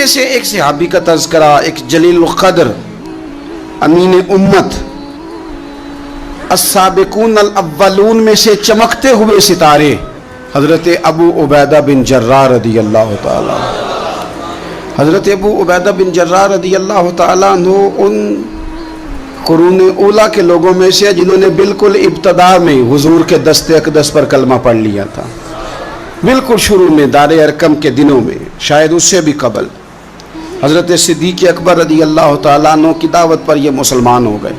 میں سے ایک صحابی کا تذکرہ، ایک جلیل القدر امین امت، السابقون الاولون میں سے چمکتے ہوئے ستارے حضرت ابو عبیدہ بن جراح رضی اللہ تعالیٰ۔ حضرت ابو عبیدہ بن جراح رضی اللہ تعالیٰ عنہ ان قرون اولیٰ کے لوگوں میں سے جنہوں نے بالکل ابتدا میں حضور کے دست اقدس پر کلمہ پڑھ لیا تھا، بالکل شروع میں دار ارقم کے دنوں میں، شاید اس سے بھی قبل۔ حضرت صدیق اکبر رضی اللہ تعالیٰ عنہ کی دعوت پر یہ مسلمان ہو گئے،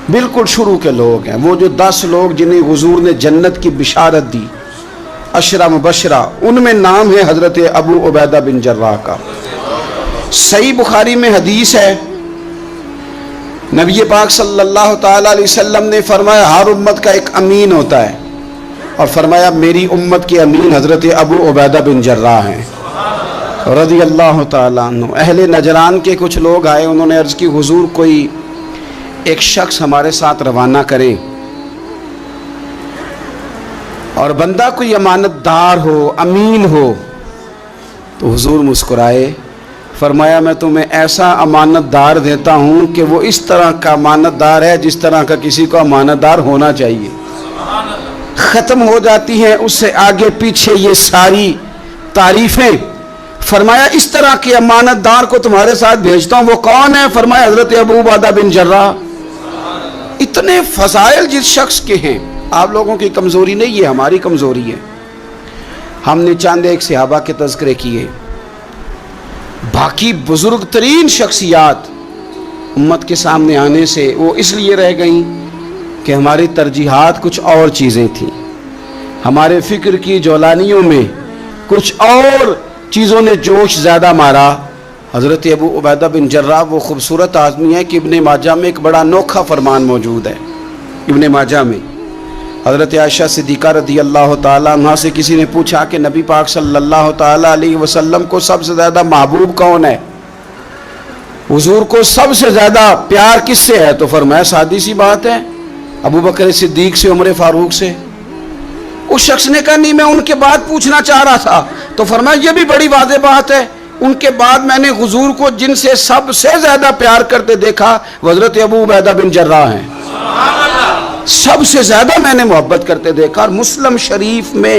بالکل شروع کے لوگ ہیں، وہ جو 10 لوگ جنہیں حضور نے جنت کی بشارت دی، 10 مبشرہ، ان میں نام ہے حضرت ابو عبیدہ بن جراح کا۔ صحیح بخاری میں حدیث ہے، نبی پاک صلی اللہ تعالیٰ علیہ وسلم نے فرمایا ہر امت کا ایک امین ہوتا ہے، اور فرمایا میری امت کے امین حضرت ابو عبیدہ بن جراح ہیں رضی اللہ تعالیٰ عنہ۔ اہل نجران کے کچھ لوگ آئے، انہوں نے عرض کی حضور کوئی ایک شخص ہمارے ساتھ روانہ کریں، اور بندہ کوئی امانت دار ہو، امین ہو۔ تو حضور مسکرائے، فرمایا میں تمہیں ایسا امانت دار دیتا ہوں کہ وہ اس طرح کا امانت دار ہے جس طرح کا کسی کو امانت دار ہونا چاہیے۔ ختم ہو جاتی ہیں اس سے آگے پیچھے یہ ساری تعریفیں۔ فرمایا اس طرح کے امانت دار کو تمہارے ساتھ بھیجتا ہوں، وہ کون ہے؟ فرمایا حضرت ابو عبیدہ بن جراح۔ اتنے فضائل جس شخص کے ہیں، آپ لوگوں کی کمزوری نہیں ہے، ہماری کمزوری ہے۔ ہم نے چاند ایک صحابہ کے تذکرے کیے، باقی بزرگ ترین شخصیات امت کے سامنے آنے سے وہ اس لیے رہ گئیں کہ ہماری ترجیحات کچھ اور چیزیں تھیں، ہمارے فکر کی جولانیوں میں کچھ اور چیزوں نے جوش زیادہ مارا۔ حضرت ابو عبیدہ بن جراح وہ خوبصورت آدمی ہے کہ ابن ماجہ میں ایک بڑا انوکھا فرمان موجود ہے۔ ابن ماجہ میں حضرت عائشہ صدیقہ رضی اللہ تعالیٰ عنہ سے کسی نے پوچھا کہ نبی پاک صلی اللہ تعالیٰ علیہ وسلم کو سب سے زیادہ محبوب کون ہے، حضور کو سب سے زیادہ پیار کس سے ہے؟ تو فرمایا سادی سی بات ہے، ابو بکر صدیق سے، عمر فاروق سے۔ اس شخص نے کہا نہیں، میں ان کے بعد پوچھنا چاہ رہا تھا۔ تو فرمایا یہ بھی بڑی واضح بات ہے، ان کے بعد میں نے حضور کو جن سے سب سے زیادہ پیار کرتے دیکھا وہ حضرت ابو عبیدہ بن جراح ہیں، سب سے زیادہ میں نے محبت کرتے دیکھا۔ اور مسلم شریف میں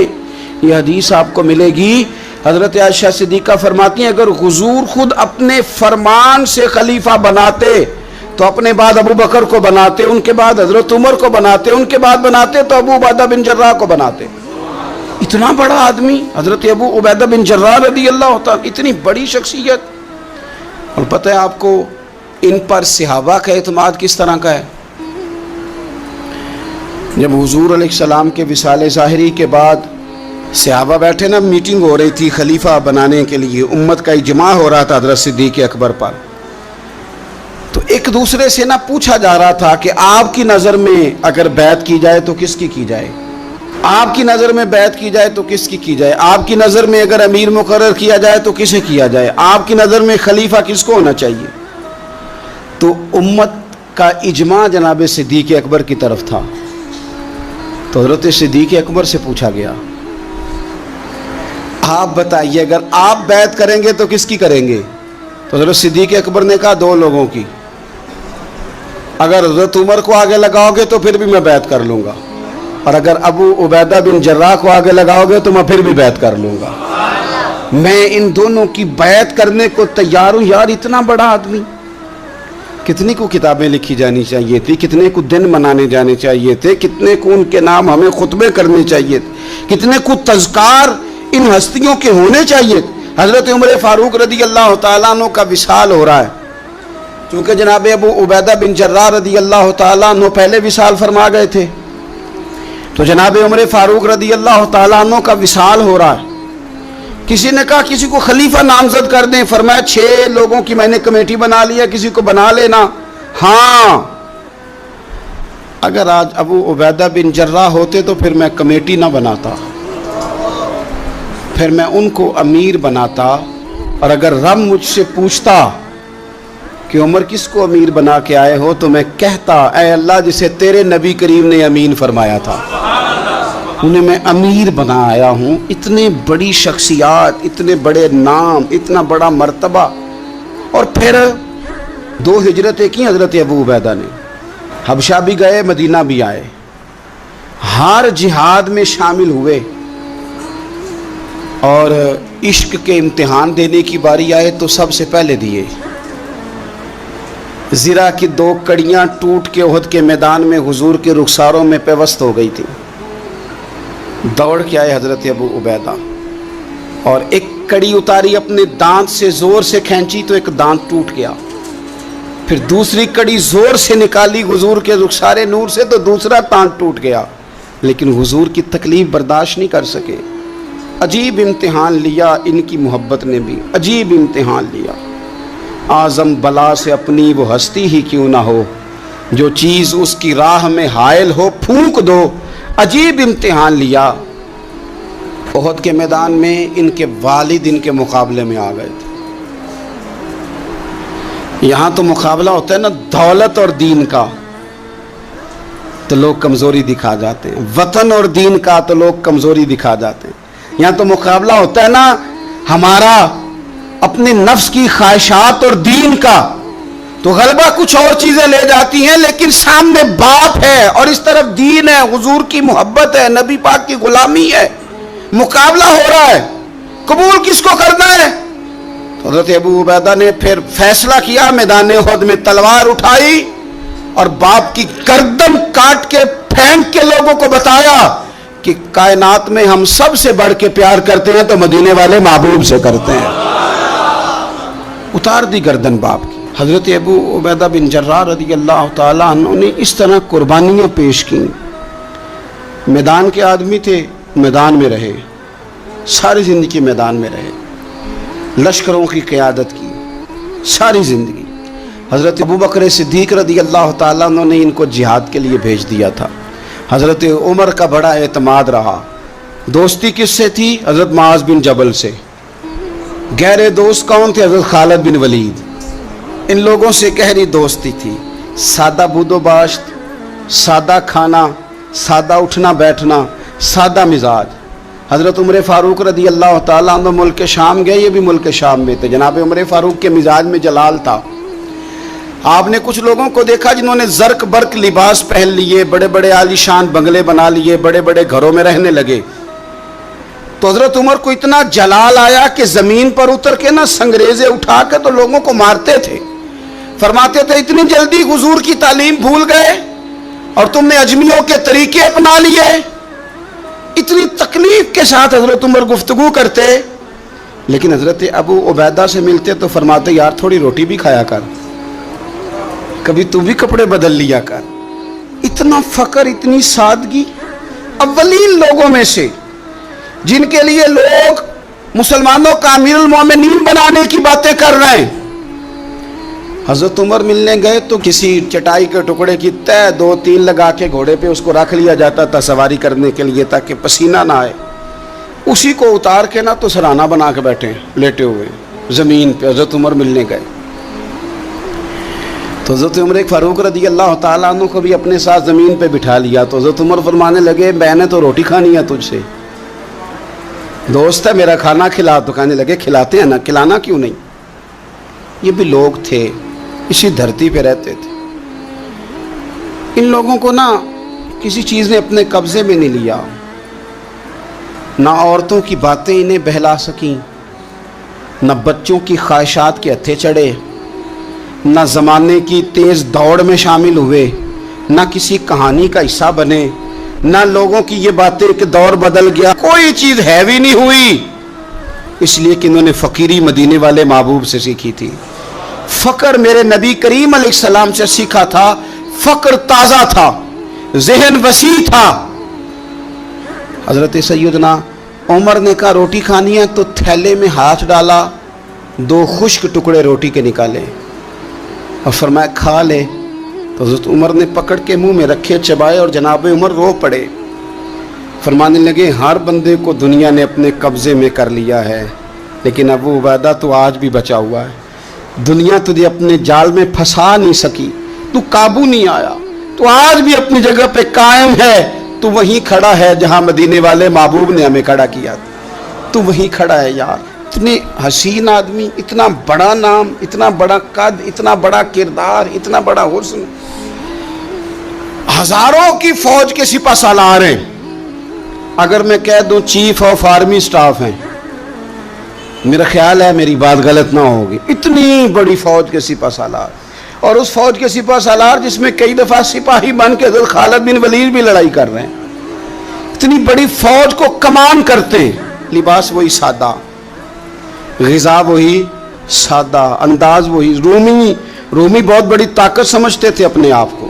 یہ حدیث آپ کو ملے گی، حضرت عائشہ صدیقہ فرماتی ہیں اگر حضور خود اپنے فرمان سے خلیفہ بناتے تو اپنے بعد ابو بکر کو بناتے، ان کے بعد حضرت عمر کو بناتے، ان کے بعد بناتے تو ابو عبیدہ بن جراح کو بناتے۔ اتنا بڑا آدمی حضرت ابو عبیدہ بن جراح رضی اللہ تعالیٰ، اتنی بڑی شخصیت۔ اور پتہ ہے آپ کو ان پر صحابہ کا اعتماد کس طرح کا ہے؟ جب حضور علیہ السلام کے وصال ظاہری کے بعد صحابہ بیٹھے نا، میٹنگ ہو رہی تھی خلیفہ بنانے کے لیے، امت کا اجماع ہو رہا تھا حضرت صدیق اکبر پر، تو ایک دوسرے سے نہ پوچھا جا رہا تھا کہ آپ کی نظر میں اگر بیعت کی جائے تو کس کی کی جائے، آپ کی نظر میں بیعت کی جائے تو کس کی کی جائے، آپ کی نظر میں اگر امیر مقرر کیا جائے تو کسے کیا جائے، آپ کی نظر میں خلیفہ کس کو ہونا چاہیے؟ تو امت کا اجماع جناب صدیق اکبر کی طرف تھا۔ تو حضرت صدیق اکبر سے پوچھا گیا آپ بتائیے اگر آپ بیعت کریں گے تو کس کی کریں گے؟ تو حضرت صدیق اکبر نے کہا 2 لوگوں کی، اگر حضرت عمر کو آگے لگاؤ گے تو پھر بھی میں بیعت کر لوں گا، اور اگر ابو عبیدہ بن جراح کو آگے لگاؤ گے تو میں پھر بھی بیعت کر لوں گا، میں ان دونوں کی بیعت کرنے کو تیار ہوں۔ یار اتنا بڑا آدمی، کتنے کو کتابیں لکھی جانی چاہیے تھی، کتنے کو دن منانے جانے چاہیے تھے، کتنے کو ان کے نام ہمیں خطبے کرنے چاہیے تھے، کتنے کو تذکار ان ہستیوں کے ہونے چاہیے تھے۔ حضرت عمر فاروق رضی اللہ تعالیٰ عنہ کا وصال ہو رہا ہے، چونکہ جناب ابو عبیدہ بن جراح رضی اللہ تعالیٰ عنہ پہلے وصال فرما گئے تھے، تو جناب عمر فاروق رضی اللہ تعالیٰ عنہ کا وصال ہو رہا ہے۔ کسی نے کہا کسی کو خلیفہ نامزد کر دیں، فرمایا 6 لوگوں کی میں نے کمیٹی بنا لی ہے، کسی کو بنا لینا۔ ہاں اگر آج ابو عبیدہ بن جراح ہوتے تو پھر میں کمیٹی نہ بناتا، پھر میں ان کو امیر بناتا، اور اگر رب مجھ سے پوچھتا کہ عمر کس کو امیر بنا کے آئے ہو تو میں کہتا اے اللہ جسے تیرے نبی کریم نے امین فرمایا تھا۔ انہیں میں امیر بنا آیا ہوں. اتنے بڑی شخصیات، اتنے بڑے نام، اتنا بڑا مرتبہ. اور پھر 2 ہجرتیں کی حضرت ابو عبیدہ نے. حبشہ بھی گئے، مدینہ بھی آئے، ہر جہاد میں شامل ہوئے. اور عشق کے امتحان دینے کی باری آئے تو سب سے پہلے دیے. زرہ کی 2 کڑیاں ٹوٹ کے احد کے میدان میں حضور کے رخساروں میں پیوست ہو گئی تھی. دوڑ کے آئے حضرت ابو عبیدہ اور ایک کڑی اتاری، اپنے دانت سے زور سے کھینچی تو ایک دانت ٹوٹ گیا. پھر دوسری کڑی زور سے نکالی حضور کے رخسار نور سے تو دوسرا دانت ٹوٹ گیا. لیکن حضور کی تکلیف برداشت نہیں کر سکے. عجیب امتحان لیا ان کی محبت نے بھی، عجیب امتحان لیا. اعظم بلا سے اپنی وہ ہستی ہی کیوں نہ ہو، جو چیز اس کی راہ میں حائل ہو پھونک دو. عجیب امتحان لیا. احد کے میدان میں ان کے والد ان کے مقابلے میں آ گئے تھے. یہاں تو مقابلہ ہوتا ہے نا دولت اور دین کا، تو لوگ کمزوری دکھا جاتے ہیں. وطن اور دین کا تو لوگ کمزوری دکھا جاتے ہیں. یہاں تو مقابلہ ہوتا ہے نا ہمارا اپنے نفس کی خواہشات اور دین کا، تو غلبہ کچھ اور چیزیں لے جاتی ہیں، لیکن سامنے باپ ہے اور اس طرف دین ہے، حضور کی محبت ہے، نبی پاک کی غلامی ہے. مقابلہ ہو رہا ہے، قبول کس کو کرنا ہے؟ تو حضرت ابو عبیدہ نے پھر فیصلہ کیا، میدان احد میں تلوار اٹھائی اور باپ کی گردن کاٹ کے پھینک کے لوگوں کو بتایا کہ کائنات میں ہم سب سے بڑھ کے پیار کرتے ہیں تو مدینے والے محبوب سے کرتے ہیں. اتار دی گردن باپ کی. حضرت ابو عبیدہ بن جراح رضی اللہ تعالیٰ عنہ نے اس طرح قربانیاں پیش کی. میدان کے آدمی تھے، میدان میں رہے، ساری زندگی میدان میں رہے، لشکروں کی قیادت کی ساری زندگی. حضرت ابوبکر صدیق رضی اللہ تعالیٰ عنہ نے ان کو جہاد کے لیے بھیج دیا تھا. حضرت عمر کا بڑا اعتماد رہا. دوستی کس سے تھی؟ حضرت معاذ بن جبل سے. گہرے دوست کون تھے؟ حضرت خالد بن ولید. ان لوگوں سے گہری دوستی تھی. سادہ بود و باشت، سادہ کھانا، سادہ اٹھنا بیٹھنا، سادہ مزاج. حضرت عمر فاروق رضی اللہ تعالیٰ عنہ ملک شام گئے، یہ بھی ملک شام میں تھے. جناب عمر فاروق کے مزاج میں جلال تھا. آپ نے کچھ لوگوں کو دیکھا جنہوں نے زرق برق لباس پہن لیے، بڑے بڑے عالی شان بنگلے بنا لیے، بڑے بڑے گھروں میں رہنے لگے. تو حضرت عمر کو اتنا جلال آیا کہ زمین پر اتر کے نا سنگریزے اٹھا کے تو لوگوں کو مارتے تھے. فرماتے تھے اتنی جلدی حضور کی تعلیم بھول گئے اور تم نے اجمیوں کے طریقے اپنا لیے. اتنی تکلیف کے ساتھ حضرت عمر گفتگو کرتے، لیکن حضرت ابو عبیدہ سے ملتے تو فرماتے یار تھوڑی روٹی بھی کھایا کر، کبھی تو بھی کپڑے بدل لیا کر. اتنا فقر، اتنی سادگی. اولین لوگوں میں سے جن کے لیے لوگ مسلمانوں کا امیر المومنین بنانے کی باتیں کر رہے ہیں. حضرت عمر ملنے گئے تو کسی چٹائی کے ٹکڑے کی تہ 2-3 لگا کے گھوڑے پہ اس کو رکھ لیا جاتا تھا سواری کرنے کے لیے تاکہ پسینہ نہ آئے. اسی کو اتار کے نا تو سرانہ بنا کے بیٹھے لیٹے ہوئے زمین پہ. حضرت عمر ملنے گئے تو حضرت عمر فاروق رضی اللہ تعالیٰ عنہ کو بھی اپنے ساتھ زمین پہ بٹھا لیا. تو حضرت عمر فرمانے لگے میں نے تو روٹی کھانی ہے تجھ سے، دوست ہے میرا، کھانا کھلا. تو کہنے لگے کھلاتے ہیں نا، کھلانا کیوں نہیں. یہ بھی لوگ تھے، اسی دھرتی پہ رہتے تھے. ان لوگوں کو نا کسی چیز نے اپنے قبضے میں نہیں لیا. نہ عورتوں کی باتیں انہیں بہلا سکیں، نہ بچوں کی خواہشات کے ہتھے چڑھے، نہ زمانے کی تیز دوڑ میں شامل ہوئے، نہ کسی کہانی کا حصہ بنے، نہ لوگوں کی یہ باتیں کہ دور بدل گیا. کوئی چیز ہیوی نہیں ہوئی، اس لیے کہ انہوں نے فقیری مدینے والے محبوب سے سیکھی تھی. فقر میرے نبی کریم علیہ السلام سے سیکھا تھا. فقر تازہ تھا، ذہن وسیع تھا. حضرت سیدنا عمر نے کہا روٹی کھانی ہے تو تھیلے میں ہاتھ ڈالا، 2 خشک ٹکڑے روٹی کے نکالے اور فرمایا کھا لے. تو حضرت عمر نے پکڑ کے منہ میں رکھے، چبائے اور جناب عمر رو پڑے. فرمانے لگے ہر بندے کو دنیا نے اپنے قبضے میں کر لیا ہے، لیکن ابو عبیدہ تو آج بھی بچا ہوا ہے. دنیا تجھے اپنے جال میں پھنسا نہیں سکی، تو قابو نہیں آیا، تو آج بھی اپنی جگہ پہ قائم ہے. تو وہیں کھڑا ہے جہاں مدینے والے محبوب نے ہمیں کھڑا کیا، تو وہیں کھڑا ہے یار۔ اتنے حسین آدمی، اتنا بڑا نام، اتنا بڑا قد، اتنا بڑا کردار، اتنا بڑا حسن، ہزاروں کی فوج کے سپہ سالار ہیں، اگر میں کہہ دوں چیف آف آرمی سٹاف ہیں، میرا خیال ہے میری بات غلط نہ ہوگی، اتنی بڑی فوج کے سپہ سالار، اور اس فوج کے سپہ سالار جس میں کئی دفعہ سپاہی بن کے حضرت خالد بن ولید بھی لڑائی کر رہے ہیں، اتنی بڑی فوج کو کمان کرتے ہیں، لباس وہی سادہ، غذا وہی سادہ، انداز وہی۔ رومی بہت بڑی طاقت سمجھتے تھے اپنے آپ کو۔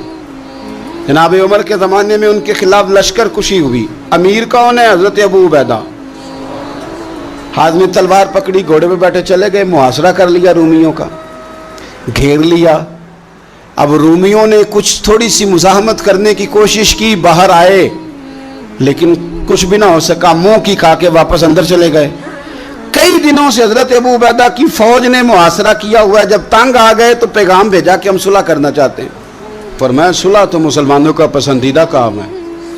جناب عمر کے زمانے میں ان کے خلاف لشکر کشی ہوئی، امیر کون ہے؟ حضرت ابو عبیدہ۔ ہاتھ میں تلوار پکڑی، گھوڑے پہ بیٹھے چلے گئے، محاصرہ کر لیا رومیوں کا، گھیر لیا۔ اب رومیوں نے کچھ تھوڑی سی مزاحمت کرنے کی کوشش کی، باہر آئے لیکن کچھ بھی نہ ہو سکا، منہ کی کھا کے واپس اندر چلے گئے۔ کئی دنوں سے حضرت ابو عبیدہ کی فوج نے محاصرہ کیا ہوا ہے، جب تنگ آ گئے تو پیغام بھیجا کہ ہم صلح کرنا چاہتے ہیں۔ فرمایا صلح تو مسلمانوں کا پسندیدہ کام ہے،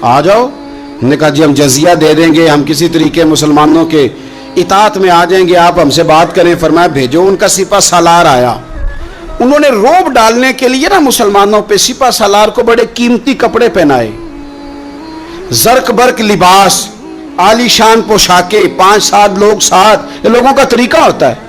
آ جاؤ۔ انہوں نے کہا جی ہم جزیہ دے دیں گے، ہم کسی طریقے مسلمانوں کے اطاعت میں آ جائیں گے، آپ ہم سے بات کریں۔ فرمایا بھیجو۔ ان کا سپہ سالار آیا، انہوں نے روب ڈالنے کے لیے نا مسلمانوں پہ سپہ سالار کو بڑے قیمتی کپڑے پہنائے، زرق برق لباس، عالی شان پوشاکیں، 5-7 لوگ ساتھ، یہ لوگوں کا طریقہ ہوتا ہے۔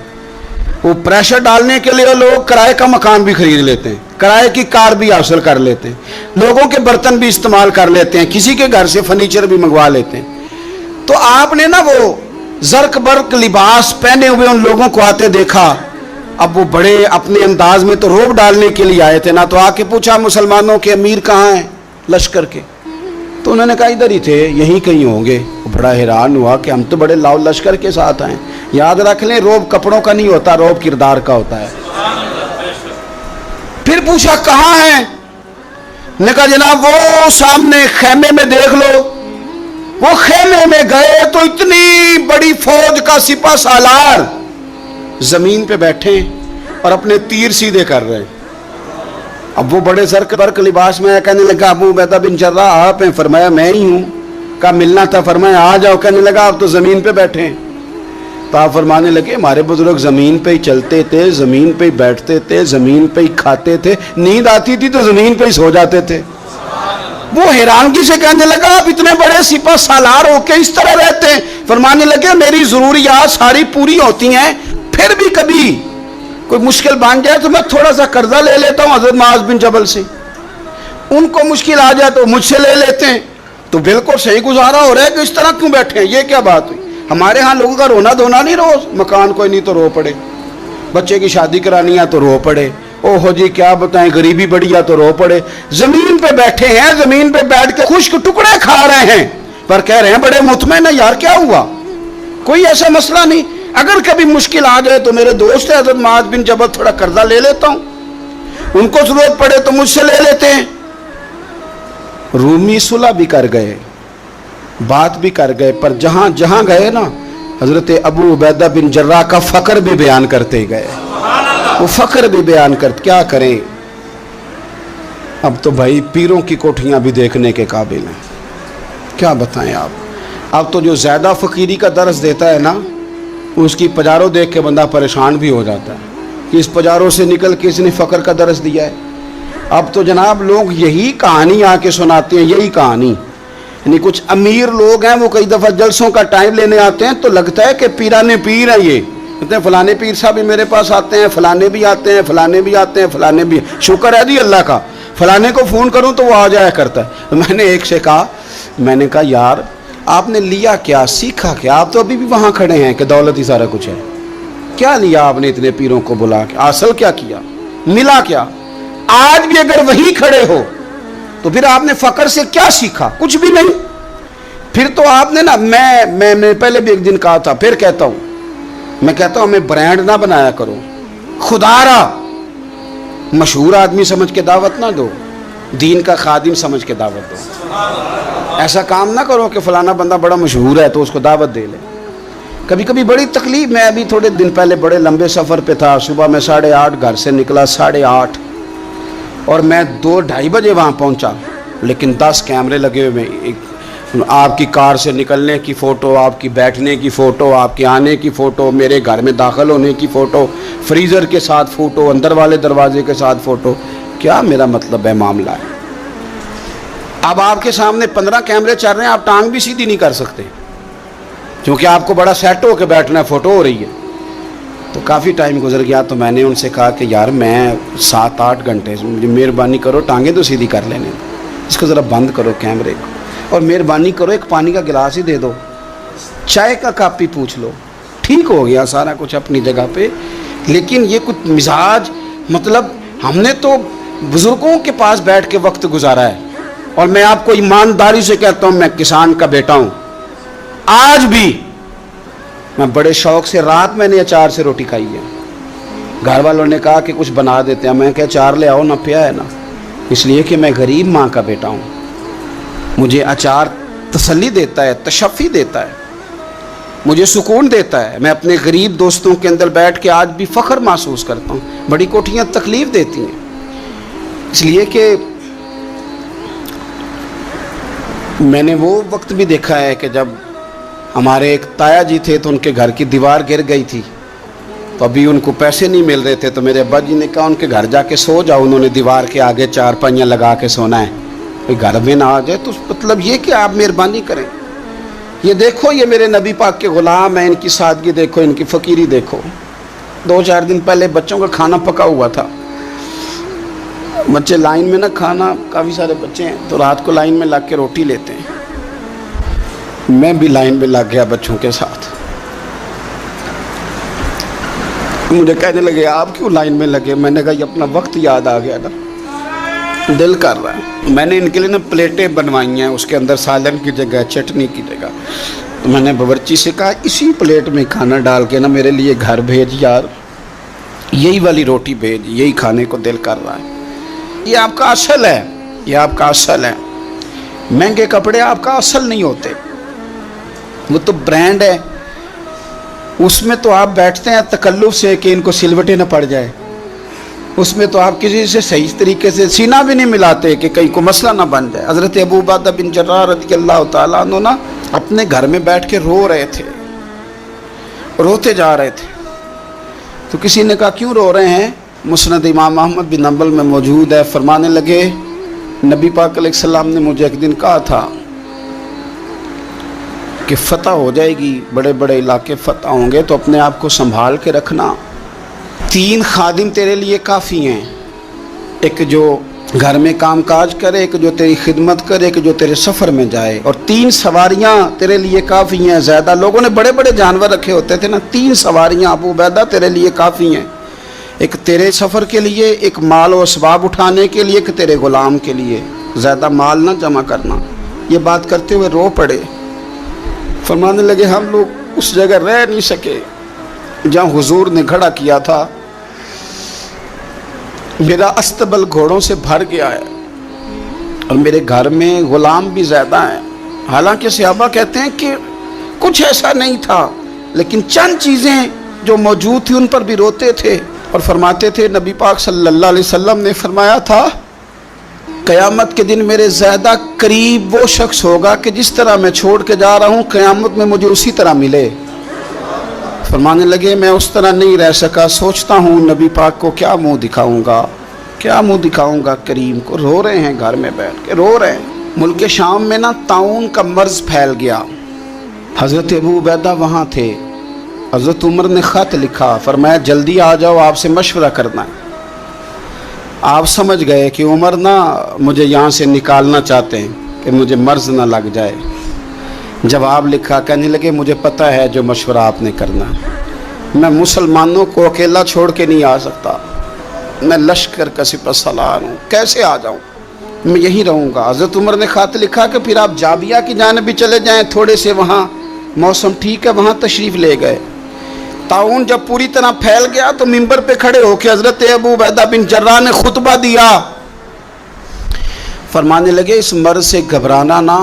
وہ پریشر ڈالنے کے لیے لوگ کرائے کا مکان بھی خرید لیتے ہیں، کرائے کی کار بھی حاصل کر لیتے ہیں، لوگوں کے برتن بھی استعمال کر لیتے ہیں، کسی کے گھر سے فرنیچر بھی منگوا لیتے ہیں۔ تو آپ نے نا وہ زرق برق لباس پہنے ہوئے ان لوگوں کو آتے دیکھا۔ اب وہ بڑے اپنے انداز میں تو روب ڈالنے کے لیے آئے تھے نا، تو آ کے پوچھا مسلمانوں کے امیر کہاں ہیں لشکر کے؟ تو انہوں نے کہا ادھر ہی تھے، یہیں کہیں ہوں گے۔ وہ بڑا حیران ہوا کہ ہم تو بڑے لاؤ لشکر کے ساتھ آئے۔ یاد رکھ لیں روب کپڑوں کا نہیں ہوتا، روب کردار کا ہوتا ہے۔ پھر پوچھا کہاں ہیں؟ نے کہا جناب وہ سامنے خیمے میں دیکھ لو۔ وہ خیمے میں گئے تو اتنی بڑی فوج کا سپہ سالار زمین پہ بیٹھے اور اپنے تیر سیدھے کر رہے ہیں۔ اب وہ بڑے زرق برق لباس میں کہنے لگا ابو عبیدہ بن جراح آپ ہیں؟ فرمایا میں ہی ہوں۔ کہا ملنا تھا؟ فرمایا آ جاؤ۔ کہنے لگا آپ تو زمین پہ بیٹھے ہیں۔ تو آپ فرمانے لگے ہمارے بزرگ زمین پہ ہی چلتے تھے، زمین پہ ہی بیٹھتے تھے، زمین پہ ہی کھاتے تھے، نیند آتی تھی تو زمین پہ ہی سو جاتے تھے۔ وہ حیرانگی سے کہنے لگا آپ اتنے بڑے سپہ سالار ہو کے اس طرح رہتے ہیں؟ فرمانے لگے میری ضروریات ساری پوری ہوتی ہیں، پھر بھی کبھی کوئی مشکل بن جائے تو میں تھوڑا سا قرضہ لے لیتا ہوں حضرت معاذ بن جبل سے، ان کو مشکل آ جائے تو مجھ سے لے لیتے ہیں۔ تو بالکل صحیح گزارا ہو رہا ہے کہ اس طرح کیوں بیٹھے ہیں، یہ کیا بات ہوئی؟ ہمارے ہاں لوگوں کا رونا دھونا نہیں، روز مکان کوئی نہیں تو رو پڑے، بچے کی شادی کرانی ہے تو رو پڑے، او ہو جی کیا بتائیں غریبی بڑی ہے تو رو پڑے۔ زمین پہ بیٹھے ہیں، زمین پہ بیٹھ کے خشک ٹکڑے کھا رہے ہیں، پر کہہ رہے ہیں بڑے مطمئن ہیں یار کیا ہوا، کوئی ایسا مسئلہ نہیں۔ اگر کبھی مشکل آ جائے تو میرے دوست ہے حضرت معاذ بن جبل، تھوڑا قرضہ لے لیتا ہوں، ان کو ضرورت پڑے تو مجھ سے لے لیتے ہیں۔ رومی صلح بھی کر گئے، بات بھی کر گئے، پر جہاں جہاں گئے نا حضرت ابو عبیدہ بن جراح کا فقر بھی بیان کرتے گئے، وہ فقر بھی بیان کرتے۔ کیا کریں، اب تو بھائی پیروں کی کوٹھیاں بھی دیکھنے کے قابل ہیں، کیا بتائیں آپ۔ اب تو جو زیادہ فقیری کا درس دیتا ہے نا، اس کی پجاروں دیکھ کے بندہ پریشان بھی ہو جاتا ہے کہ اس پجاروں سے نکل کے اس نے فقر کا درس دیا ہے۔ اب تو جناب لوگ یہی کہانی آ کے سناتے ہیں، یہی کہانی، یعنی کچھ امیر لوگ ہیں وہ کئی دفعہ جلسوں کا ٹائم لینے آتے ہیں تو لگتا ہے کہ پیرانے پیر ہیں، یہ کہتے ہیں فلانے پیر صاحب بھی میرے پاس آتے ہیں، فلانے بھی آتے ہیں، فلانے بھی آتے ہیں، فلانے بھی، شکر ہے جی اللہ کا، فلانے کو فون کروں تو وہ آ جایا کرتا ہے۔ میں نے ایک سے کہا، میں نے کہا یار آپ نے لیا کیا، سیکھا کیا؟ آپ تو ابھی بھی وہاں کھڑے ہیں کہ دولت ہی سارا کچھ ہے، کیا لیا آپ نے اتنے پیروں کو بلا کے، حاصل کیا کیا، ملا کیا؟ آج بھی اگر وہی کھڑے ہو تو پھر آپ نے فقر سے کیا سیکھا؟ کچھ بھی نہیں۔ پھر تو آپ نے نا، میں پہلے بھی ایک دن کہا تھا، پھر کہتا ہوں، میں کہتا ہوں ہمیں برانڈ نہ بنایا کرو، خدا را مشہور آدمی سمجھ کے دعوت نہ دو، دین کا خادم سمجھ کے دعوت دو۔ ایسا کام نہ کرو کہ فلانا بندہ بڑا مشہور ہے تو اس کو دعوت دے لے۔ کبھی کبھی بڑی تکلیف، میں ابھی تھوڑے دن پہلے بڑے لمبے سفر پہ تھا، صبح میں 8:30 گھر سے نکلا، 8:30 اور میں 2-2:30 بجے وہاں پہنچا، لیکن 10 کیمرے لگے ہوئے، آپ کی کار سے نکلنے کی فوٹو، آپ کی بیٹھنے کی فوٹو، آپ کے آنے کی فوٹو، میرے گھر میں داخل ہونے کی فوٹو، فریزر کے ساتھ فوٹو، اندر والے دروازے کے ساتھ فوٹو. کیا میرا مطلب ہے معاملہ ہے. اب آپ کے سامنے 15 کیمرے چل رہے ہیں، آپ ٹانگ بھی سیدھی نہیں کر سکتے کیونکہ آپ کو بڑا سیٹ ہو کے بیٹھنا ہے، فوٹو ہو رہی ہے. تو کافی ٹائم گزر گیا تو میں نے ان سے کہا کہ یار میں 7-8 گھنٹے مجھے مہربانی کرو ٹانگیں تو سیدھی کر لینے، اس کو ذرا بند کرو کیمرے کو، اور مہربانی کرو ایک پانی کا گلاس ہی دے دو، چائے کا کپ ہی پوچھ لو. ٹھیک ہو گیا سارا کچھ اپنی جگہ پہ. لیکن یہ کچھ مزاج، مطلب ہم نے تو بزرگوں کے پاس بیٹھ کے وقت گزارا ہے. اور میں آپ کو ایمانداری سے کہتا ہوں، میں کسان کا بیٹا ہوں. آج بھی میں بڑے شوق سے، رات میں نے اچار سے روٹی کھائی ہے. گھر والوں نے کہا کہ کچھ بنا دیتے ہیں، میں کہا اچار لے آؤ نہ، پیا ہے نا. اس لیے کہ میں غریب ماں کا بیٹا ہوں. مجھے اچار تسلی دیتا ہے، تشفی دیتا ہے، مجھے سکون دیتا ہے. میں اپنے غریب دوستوں کے اندر بیٹھ کے آج بھی فخر محسوس کرتا ہوں. بڑی کوٹھیاں تکلیف دیتی ہیں، اس لیے کہ میں نے وہ وقت بھی دیکھا ہے کہ جب ہمارے ایک تایا جی تھے تو ان کے گھر کی دیوار گر گئی تھی، تو ابھی ان کو پیسے نہیں مل رہے تھے، تو میرے ابا جی نے کہا ان کے گھر جا کے سو جاؤ. انہوں نے دیوار کے آگے 4 پائیاں لگا کے سونا ہے، کوئی گھر میں نہ آ جائے. تو مطلب یہ کہ آپ مہربانی کریں. یہ دیکھو، یہ میرے نبی پاک کے غلام ہیں، ان کی سادگی دیکھو، ان کی فقیری دیکھو. 2-4 دن پہلے بچوں کا کھانا پکا ہوا تھا، بچے لائن میں نہ کھانا، کافی سارے بچے ہیں تو رات کو لائن میں لگ کے روٹی لیتے ہیں. میں بھی لائن میں لگ گیا بچوں کے ساتھ. مجھے کہنے لگے آپ کیوں لائن میں لگے؟ میں نے کہا یہ اپنا وقت یاد آ گیا نا، دل کر رہا ہے. میں نے ان کے لیے نا پلیٹیں بنوائی ہیں، اس کے اندر سالن کی جگہ چٹنی کی جگہ. تو میں نے باورچی سے کہا اسی پلیٹ میں کھانا ڈال کے نا میرے لیے گھر بھیج یار، یہی والی روٹی بھیج، یہی کھانے کو دل کر رہا ہے. یہ آپ کا اصل ہے، یہ آپ کا اصل ہے. مہنگے کپڑے آپ کا اصل نہیں ہوتے، وہ تو برانڈ ہے. اس میں تو آپ بیٹھتے ہیں تکلف سے کہ ان کو سلوٹیں نہ پڑ جائے. اس میں تو آپ کسی سے صحیح طریقے سے سینہ بھی نہیں ملاتے کہ کہیں کو مسئلہ نہ بن جائے. حضرت ابو عبیدہ بن جراح رضی اللہ تعالیٰ عنہ نا اپنے گھر میں بیٹھ کے رو رہے تھے، روتے جا رہے تھے. تو کسی نے کہا کیوں رو رہے ہیں؟ مسند امام احمد بن حنبل میں موجود ہے. فرمانے لگے نبی پاک علیہ السلام نے مجھے ایک دن کہا تھا کہ فتح ہو جائے گی، بڑے بڑے علاقے فتح ہوں گے، تو اپنے آپ کو سنبھال کے رکھنا. 3 خادم تیرے لیے کافی ہیں، ایک جو گھر میں کام کاج کرے، ایک جو تیری خدمت کرے، ایک جو تیرے سفر میں جائے، اور 3 سواریاں تیرے لیے کافی ہیں. زیادہ لوگوں نے بڑے بڑے جانور رکھے ہوتے تھے نا، 3 سواریاں ابو عبیدہ تیرے لیے کافی ہیں. ایک تیرے سفر کے لیے، ایک مال و اسباب اٹھانے کے لیے، ایک تیرے غلام کے لیے. زیادہ مال نہ جمع کرنا. یہ بات کرتے ہوئے رو پڑے. فرمانے لگے ہم لوگ اس جگہ رہ نہیں سکے جہاں حضور نے کھڑا کیا تھا. میرا استبل گھوڑوں سے بھر گیا ہے اور میرے گھر میں غلام بھی زیادہ ہیں. حالانکہ صحابہ کہتے ہیں کہ کچھ ایسا نہیں تھا، لیکن چند چیزیں جو موجود تھی ان پر بھی روتے تھے اور فرماتے تھے. نبی پاک صلی اللہ علیہ وسلم نے فرمایا تھا قیامت کے دن میرے زیادہ قریب وہ شخص ہوگا کہ جس طرح میں چھوڑ کے جا رہا ہوں قیامت میں مجھے اسی طرح ملے. فرمانے لگے میں اس طرح نہیں رہ سکا، سوچتا ہوں نبی پاک کو کیا منہ دکھاؤں گا، کیا منہ دکھاؤں گا کریم کو. رو رہے ہیں گھر میں بیٹھ کے، رو رہے ہیں. ملک شام میں نا طاعون کا مرض پھیل گیا. حضرت ابو عبیدہ وہاں تھے. حضرت عمر نے خط لکھا، فرمایا جلدی آ جاؤ، آپ سے مشورہ کرنا ہے. آپ سمجھ گئے کہ عمر نا مجھے یہاں سے نکالنا چاہتے ہیں کہ مجھے مرض نہ لگ جائے. جواب لکھا، کہنے لگے مجھے پتہ ہے جو مشورہ آپ نے کرنا، میں مسلمانوں کو اکیلا چھوڑ کے نہیں آ سکتا، میں لشکر کا سپہ سالار ہوں، کیسے آ جاؤں، میں یہیں رہوں گا. حضرت عمر نے خط لکھا کہ پھر آپ جابیہ کی جانب بھی چلے جائیں، تھوڑے سے وہاں موسم ٹھیک ہے، وہاں تشریف لے گئے. طاعون جب پوری طرح پھیل گیا تو منبر پہ کھڑے ہو کے حضرت ابو عبیدہ بن جراح نے خطبہ دیا. فرمانے لگے اس مرض سے گھبرانا نہ،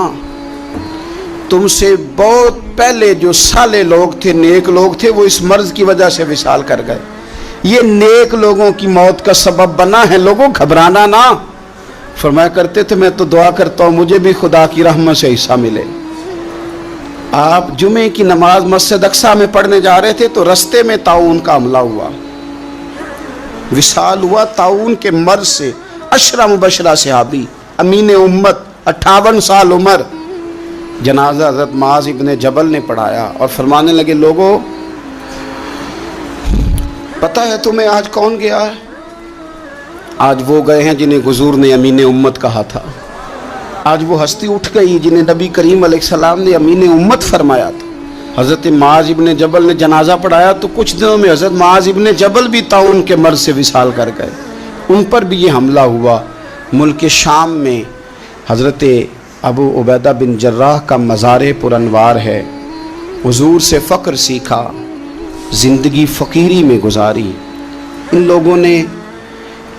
تم سے بہت پہلے جو صالح لوگ تھے، نیک لوگ تھے، وہ اس مرض کی وجہ سے وصال کر گئے. یہ نیک لوگوں کی موت کا سبب بنا ہے، لوگوں گھبرانا نہ. فرمایا کرتے تھے میں تو دعا کرتا ہوں مجھے بھی خدا کی رحمت سے حصہ ملے. آپ جمعے کی نماز مسجد اقصی میں پڑھنے جا رہے تھے تو رستے میں طاعون کا حملہ ہوا، وصال ہوا طاعون کے مرض سے۔ 10 مبشرہ صحابی، امین امت، 58 سال عمر، جنازہ حضرت معاذ ابن جبل نے پڑھایا اور فرمانے لگے لوگوں پتہ ہے تمہیں آج کون گیا ہے؟ آج وہ گئے ہیں جنہیں حضور نے امین امت کہا تھا، آج وہ ہستی اٹھ گئی جنہیں نبی کریم علیہ السلام نے امین امت فرمایا تھا۔ حضرت معاذ ابن جبل نے جنازہ پڑھایا تو کچھ دنوں میں حضرت معاذ ابن جبل بھی طاعون کے مرض سے وصال کر گئے، ان پر بھی یہ حملہ ہوا۔ ملک شام میں حضرت ابو عبیدہ بن جراح کا مزار پر انوار ہے، حضور سے فقر سیکھا، زندگی فقیری میں گزاری۔ ان لوگوں نے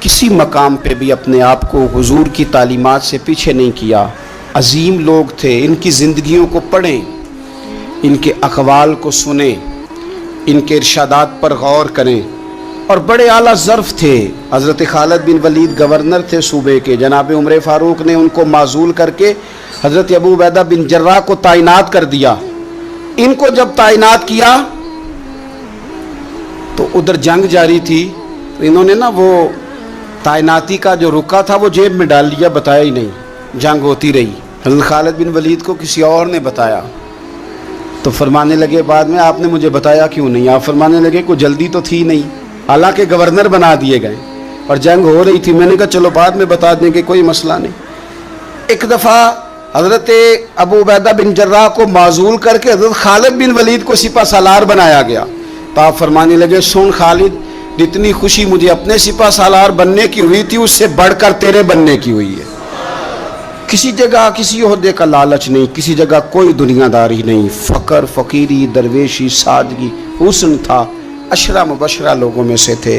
کسی مقام پہ بھی اپنے آپ کو حضور کی تعلیمات سے پیچھے نہیں کیا، عظیم لوگ تھے۔ ان کی زندگیوں کو پڑھیں، ان کے اقوال کو سنیں، ان کے ارشادات پر غور کریں، اور بڑے اعلیٰ ظرف تھے۔ حضرت خالد بن ولید گورنر تھے صوبے کے، جناب عمر فاروق نے ان کو معزول کر کے حضرت ابو عبیدہ بن جراح کو تعینات کر دیا۔ ان کو جب تعینات کیا تو ادھر جنگ جاری تھی، تو انہوں نے وہ تعیناتی کا جو رکا تھا وہ جیب میں ڈال لیا، بتایا ہی نہیں، جنگ ہوتی رہی۔ حضرت خالد بن ولید کو کسی اور نے بتایا تو فرمانے لگے بعد میں آپ نے مجھے بتایا کیوں نہیں؟ آپ فرمانے لگے کوئی جلدی تو تھی نہیں، حالانکہ گورنر بنا دیے گئے اور جنگ ہو رہی تھی، میں نے کہا چلو بعد میں بتا دیں گے، کوئی مسئلہ نہیں۔ ایک دفعہ حضرت ابو عبیدہ بن جراح کو معزول کر کے حضرت خالد بن ولید کو سپہ سالار بنایا گیا، تو آپ فرمانے لگے سن خالد، جتنی خوشی مجھے اپنے سپہ سالار بننے کی ہوئی تھی اس سے بڑھ کر تیرے بننے کی ہوئی ہے۔ کسی جگہ کسی عہدے کا لالچ نہیں، کسی جگہ کوئی دنیا داری نہیں، فقر، فقیری، درویشی، سادگی، حسن تھا، 10 مبشرہ لوگوں میں سے تھے۔